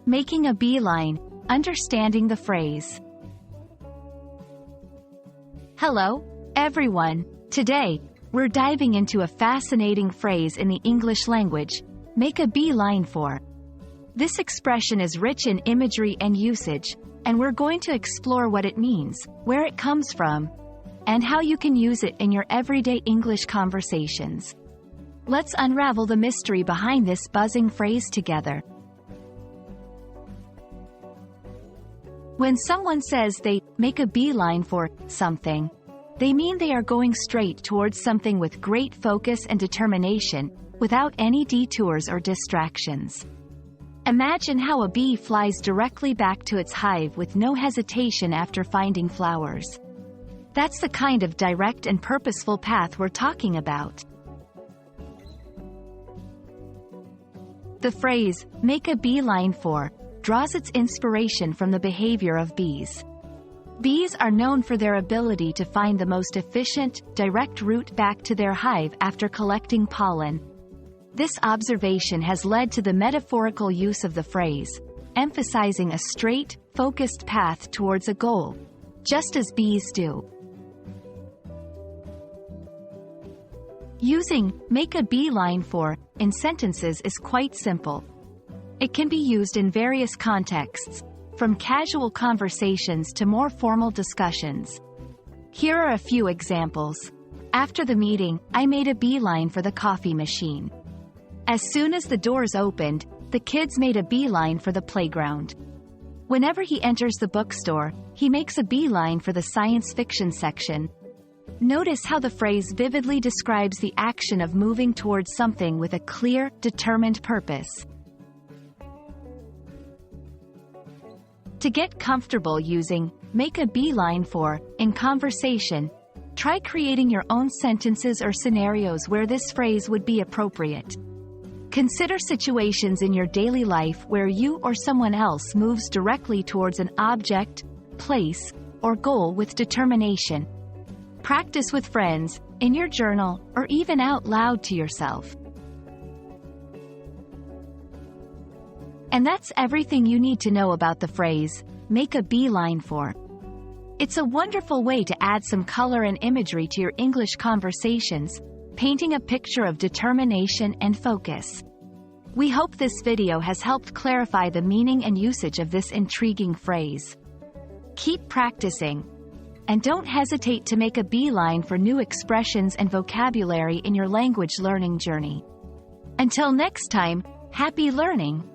Making a beeline, understanding the phrase. Hello, everyone. Today, we're diving into a fascinating phrase in the English language, make a beeline for. This expression is rich in imagery and usage, and we're going to explore what it means, where it comes from, and how you can use it in your everyday English conversations. Let's unravel the mystery behind this buzzing phrase together. When someone says they make a beeline for something, they mean they are going straight towards something with great focus and determination, without any detours or distractions. Imagine how a bee flies directly back to its hive with no hesitation after finding flowers. That's the kind of direct and purposeful path we're talking about. The phrase, make a beeline for, draws its inspiration from the behavior of bees. Bees are known for their ability to find the most efficient, direct route back to their hive after collecting pollen. This observation has led to the metaphorical use of the phrase, emphasizing a straight, focused path towards a goal, just as bees do. Using make a beeline for in sentences is quite simple. It can be used in various contexts, from casual conversations to more formal discussions. Here are a few examples. After the meeting, I made a beeline for the coffee machine. As soon as the doors opened, the kids made a beeline for the playground. Whenever he enters the bookstore, he makes a beeline for the science fiction section. Notice how the phrase vividly describes the action of moving towards something with a clear, determined purpose. To get comfortable using make a beeline for in conversation, try creating your own sentences or scenarios where this phrase would be appropriate. Consider situations in your daily life where you or someone else moves directly towards an object, place, or goal with determination. Practice with friends, in your journal, or even out loud to yourself. And that's everything you need to know about the phrase, make a beeline for. It's a wonderful way to add some color and imagery to your English conversations, painting a picture of determination and focus. We hope this video has helped clarify the meaning and usage of this intriguing phrase. Keep practicing, and don't hesitate to make a beeline for new expressions and vocabulary in your language learning journey. Until next time, happy learning!